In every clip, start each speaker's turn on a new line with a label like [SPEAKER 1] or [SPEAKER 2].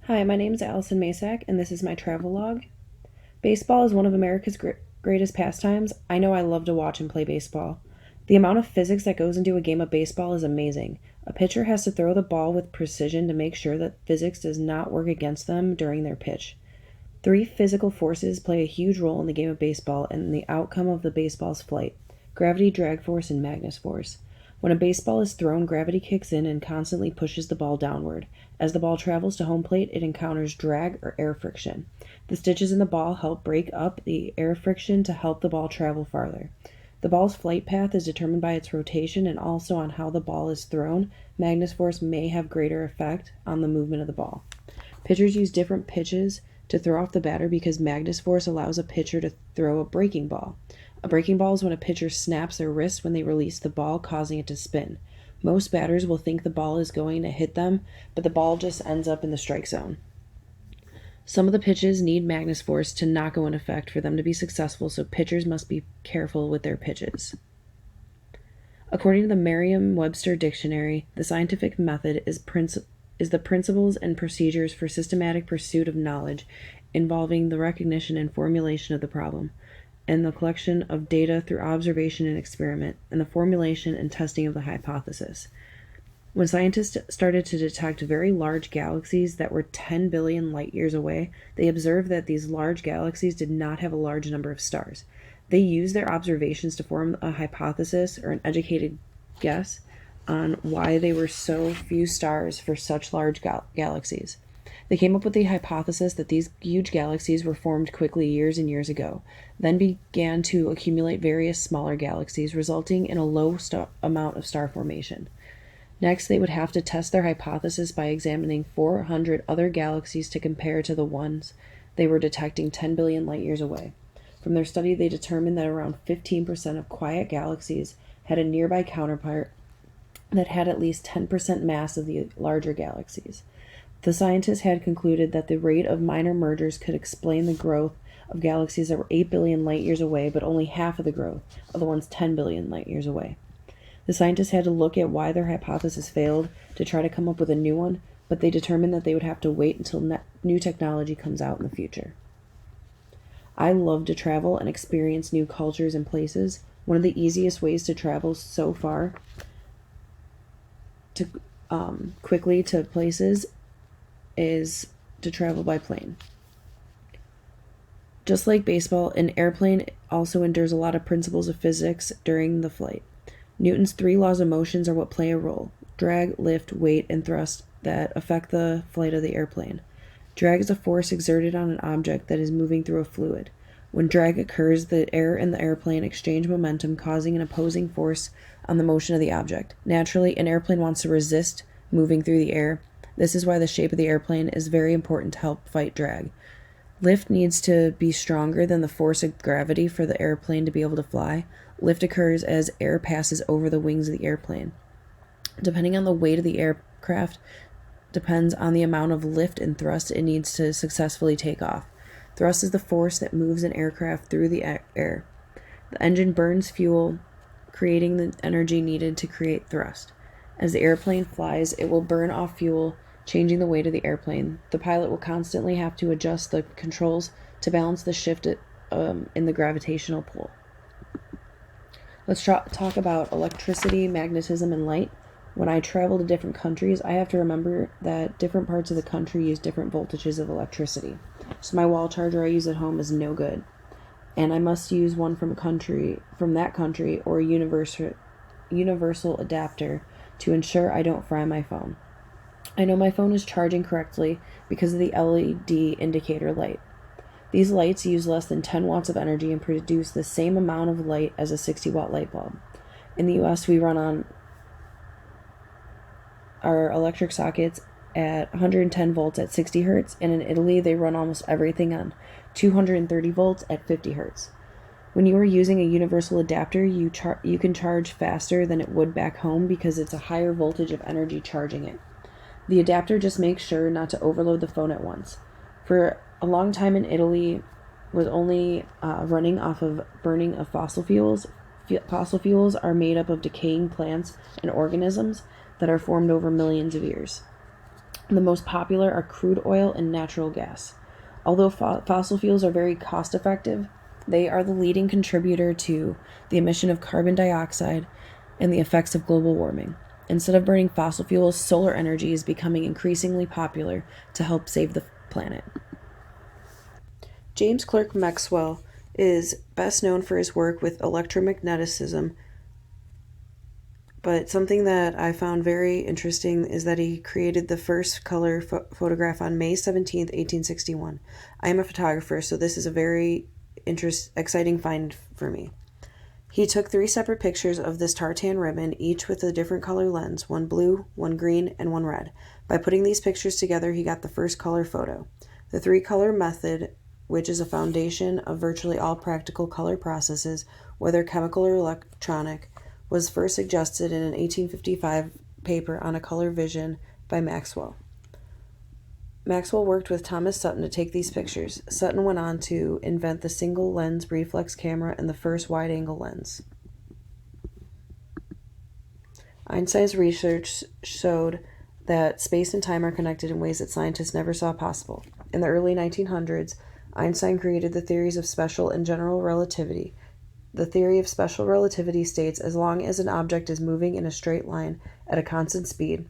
[SPEAKER 1] Hi, my name is Allison Masak, and this is my travel log. Baseball is one of America's greatest pastimes. I know I love to watch and play baseball. The amount of physics that goes into a game of baseball is amazing. A pitcher has to throw the ball with precision to make sure that physics does not work against them during their pitch. Three physical forces play a huge role in the game of baseball and the outcome of the baseball's flight: gravity, drag force, and Magnus force. When a baseball is thrown, gravity kicks in and constantly pushes the ball downward. As the ball travels to home plate, it encounters drag or air friction. The stitches in the ball help break up the air friction to help the ball travel farther. The ball's flight path is determined by its rotation and also on how the ball is thrown. Magnus force may have greater effect on the movement of the ball. Pitchers use different pitches to throw off the batter because Magnus force allows a pitcher to throw a breaking ball. A breaking ball is when a pitcher snaps their wrist when they release the ball, causing it to spin. Most batters will think the ball is going to hit them, but the ball just ends up in the strike zone. Some of the pitches need Magnus force to not go in effect for them to be successful, so pitchers must be careful with their pitches. According to the Merriam-Webster Dictionary, the scientific method is the principles and procedures for systematic pursuit of knowledge involving the recognition and formulation of the problem, and the collection of data through observation and experiment, and the formulation and testing of the hypothesis. When scientists started to detect very large galaxies that were 10 billion light years away, they observed that these large galaxies did not have a large number of stars. They used their observations to form a hypothesis or an educated guess on why there were so few stars for such large galaxies. They came up with the hypothesis that these huge galaxies were formed quickly years and years ago, then began to accumulate various smaller galaxies, resulting in a low amount of star formation. Next, they would have to test their hypothesis by examining 400 other galaxies to compare to the ones they were detecting 10 billion light years away. From their study, they determined that around 15% of quiet galaxies had a nearby counterpart that had at least 10% mass of the larger galaxies. The scientists had concluded that the rate of minor mergers could explain the growth of galaxies that were 8 billion light years away, but only half of the growth of the ones 10 billion light years away. The scientists had to look at why their hypothesis failed to try to come up with a new one, but they determined that they would have to wait until new technology comes out in the future. I love to travel and experience new cultures and places. One of the easiest ways to travel so far to quickly to places is to travel by plane. Just like baseball, an airplane also endures a lot of principles of physics during the flight. Newton's 3 laws of motion are what play a role: drag, lift, weight, and thrust that affect the flight of the airplane. Drag is a force exerted on an object that is moving through a fluid. When drag occurs, the air and the airplane exchange momentum, causing an opposing force on the motion of the object. Naturally, an airplane wants to resist moving through the air. This is why the shape of the airplane is very important to help fight drag. Lift needs to be stronger than the force of gravity for the airplane to be able to fly. Lift occurs as air passes over the wings of the airplane. Depending on the weight of the aircraft, depends on the amount of lift and thrust it needs to successfully take off. Thrust is the force that moves an aircraft through the air. The engine burns fuel, creating the energy needed to create thrust. As the airplane flies, it will burn off fuel, changing the weight of the airplane. The pilot will constantly have to adjust the controls to balance the shift in the gravitational pull. Let's talk about electricity, magnetism, and light. When I travel to different countries, I have to remember that different parts of the country use different voltages of electricity. So my wall charger I use at home is no good, and I must use one from that country, or a universal adapter to ensure I don't fry my phone. I know my phone is charging correctly because of the LED indicator light. These lights use less than 10 watts of energy and produce the same amount of light as a 60-watt light bulb. In the US, we run on our electric sockets at 110 volts at 60 hertz, and in Italy, they run almost everything on 230 volts at 50 hertz. When you are using a universal adapter, you can charge faster than it would back home because it's a higher voltage of energy charging it. The adapter just makes sure not to overload the phone at once. For a long time in Italy, was only running off of burning of fossil fuels. Fossil fuels are made up of decaying plants and organisms that are formed over millions of years. The most popular are crude oil and natural gas. Although fossil fuels are very cost effective, they are the leading contributor to the emission of carbon dioxide and the effects of global warming. Instead of burning fossil fuels, solar energy is becoming increasingly popular to help save the planet. James Clerk Maxwell is best known for his work with electromagnetism, but something that I found very interesting is that he created the first color photograph on May 17th, 1861. I am a photographer, so this is a very exciting find for me. He took 3 separate pictures of this tartan ribbon, each with a different color lens, one blue, one green, and one red. By putting these pictures together, he got the first color photo. The 3-color method, which is a foundation of virtually all practical color processes, whether chemical or electronic, was first suggested in an 1855 paper on a color vision by Maxwell. Maxwell worked with Thomas Sutton to take these pictures. Sutton went on to invent the single lens reflex camera and the first wide-angle lens. Einstein's research showed that space and time are connected in ways that scientists never saw possible. In the early 1900s, Einstein created the theories of special and general relativity. The theory of special relativity states as long as an object is moving in a straight line at a constant speed,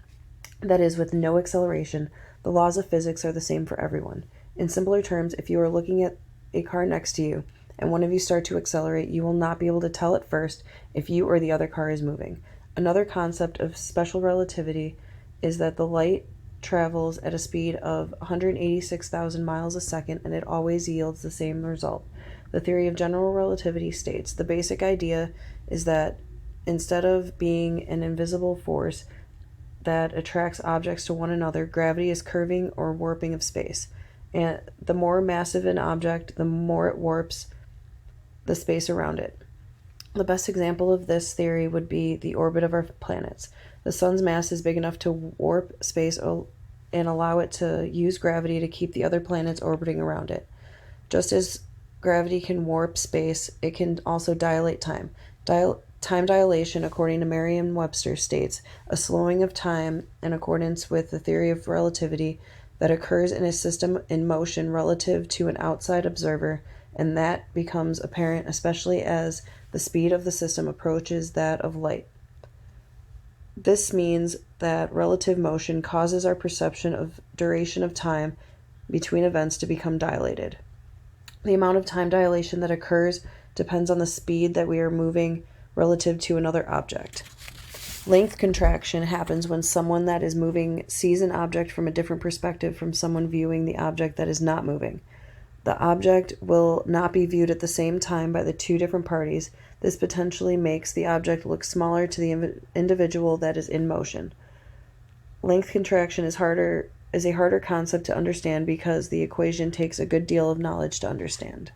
[SPEAKER 1] that is, with no acceleration, the laws of physics are the same for everyone. In simpler terms, if you are looking at a car next to you and one of you start to accelerate, you will not be able to tell at first if you or the other car is moving. Another concept of special relativity is that the light travels at a speed of 186,000 miles a second and it always yields the same result. The theory of general relativity states the basic idea is that instead of being an invisible force that attracts objects to one another, gravity is curving or warping of space. And the more massive an object, the more it warps the space around it. The best example of this theory would be the orbit of our planets. The sun's mass is big enough to warp space and allow it to use gravity to keep the other planets orbiting around it. Just as gravity can warp space, it can also dilate time. Time dilation, according to Merriam-Webster, states a slowing of time in accordance with the theory of relativity that occurs in a system in motion relative to an outside observer, and that becomes apparent especially as the speed of the system approaches that of light. This means that relative motion causes our perception of duration of time between events to become dilated. The amount of time dilation that occurs depends on the speed that we are moving relative to another object. Length contraction happens when someone that is moving sees an object from a different perspective from someone viewing the object that is not moving. The object will not be viewed at the same time by the 2 different parties. This potentially makes the object look smaller to the individual that is in motion. Length contraction is a harder concept to understand because the equation takes a good deal of knowledge to understand.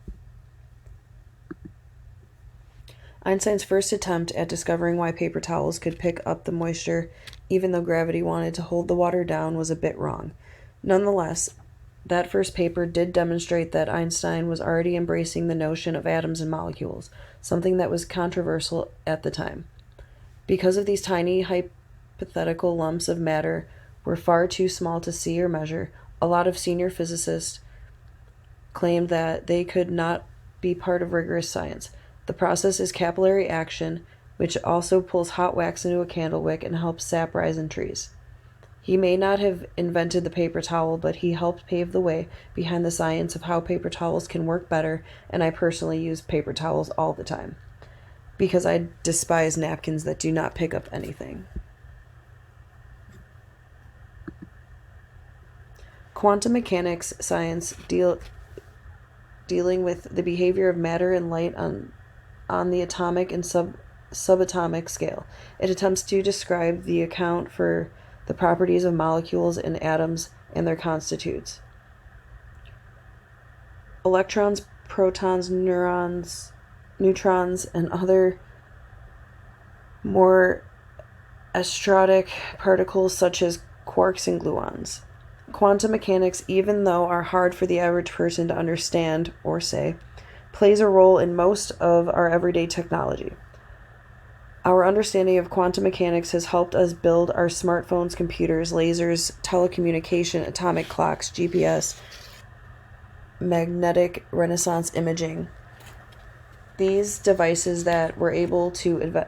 [SPEAKER 1] Einstein's first attempt at discovering why paper towels could pick up the moisture even though gravity wanted to hold the water down was a bit wrong. Nonetheless, that first paper did demonstrate that Einstein was already embracing the notion of atoms and molecules, something that was controversial at the time. Because of these tiny hypothetical lumps of matter were far too small to see or measure, a lot of senior physicists claimed that they could not be part of rigorous science. The process is capillary action, which also pulls hot wax into a candle wick and helps sap rise in trees. He may not have invented the paper towel, but he helped pave the way behind the science of how paper towels can work better, and I personally use paper towels all the time because I despise napkins that do not pick up anything. Quantum mechanics science dealing with the behavior of matter and light on the atomic and subatomic scale. It attempts to describe the account for the properties of molecules and atoms and their constituents. Electrons, protons, neutrons, and other more astratic particles such as quarks and gluons. Quantum mechanics, even though are hard for the average person to understand or say, plays a role in most of our everyday technology. Our understanding of quantum mechanics has helped us build our smartphones, computers, lasers, telecommunication, atomic clocks, GPS, magnetic resonance imaging. These devices that were able to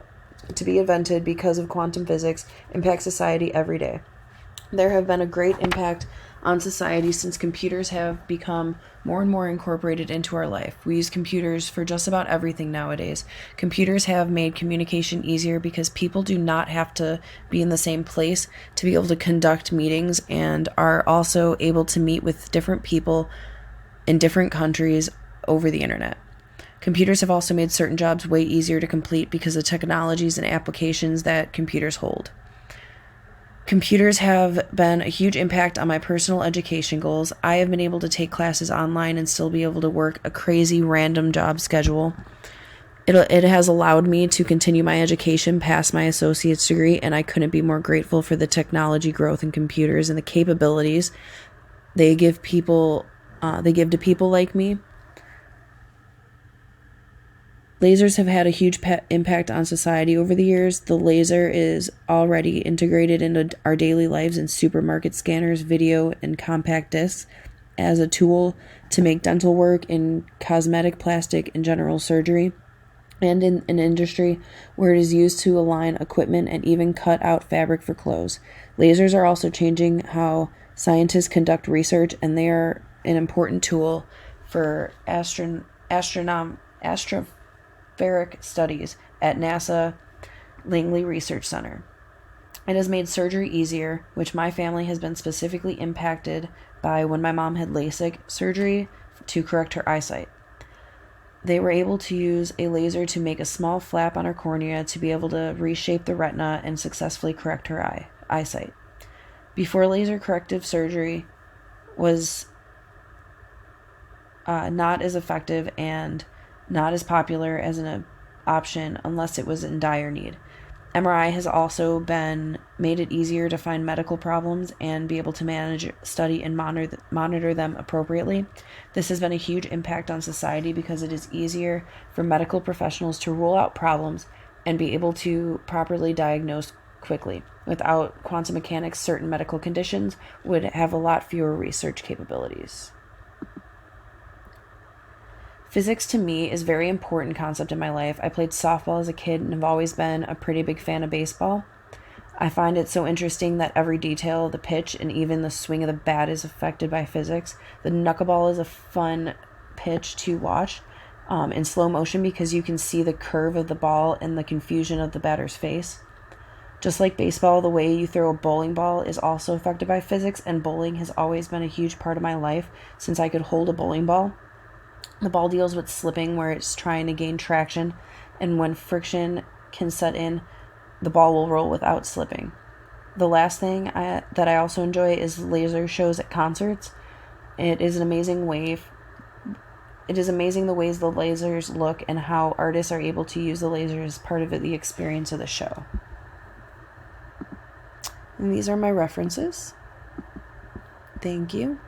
[SPEAKER 1] be invented because of quantum physics impact society every day. There have been a great impact on society since computers have become more and more incorporated into our life. We use computers for just about everything nowadays. Computers have made communication easier because people do not have to be in the same place to be able to conduct meetings, and are also able to meet with different people in different countries over the internet. Computers have also made certain jobs way easier to complete because of technologies and applications that computers hold. Computers have been a huge impact on my personal education goals. I have been able to take classes online and still be able to work a crazy random job schedule. It has allowed me to continue my education past my associate's degree, and I couldn't be more grateful for the technology growth in computers and the capabilities they give people. They give to people like me. Lasers have had a huge impact on society over the years. The laser is already integrated into our daily lives in supermarket scanners, video, and compact discs as a tool to make dental work, in cosmetic, plastic, and general surgery, and in an industry where it is used to align equipment and even cut out fabric for clothes. Lasers are also changing how scientists conduct research, and they are an important tool for astrophysics studies at NASA Langley Research Center. It has made surgery easier, which my family has been specifically impacted by when my mom had LASIK surgery to correct her eyesight. They were able to use a laser to make a small flap on her cornea to be able to reshape the retina and successfully correct her eyesight. Before, laser corrective surgery was not as effective and not as popular as an option unless it was in dire need. MRI has also made it easier to find medical problems and be able to manage, study, and monitor them appropriately. This has been a huge impact on society because it is easier for medical professionals to rule out problems and be able to properly diagnose quickly. Without quantum mechanics, certain medical conditions would have a lot fewer research capabilities. Physics to me is a very important concept in my life. I played softball as a kid and have always been a pretty big fan of baseball. I find it so interesting that every detail of the pitch and even the swing of the bat is affected by physics. The knuckleball is a fun pitch to watch in slow motion because you can see the curve of the ball and the confusion of the batter's face. Just like baseball, the way you throw a bowling ball is also affected by physics, and bowling has always been a huge part of my life since I could hold a bowling ball. The ball deals with slipping, where it's trying to gain traction, and when friction can set in, the ball will roll without slipping. The last thing that I also enjoy is laser shows at concerts. It is amazing the ways the lasers look and how artists are able to use the lasers as part of the experience of the show. And these are my references. Thank you.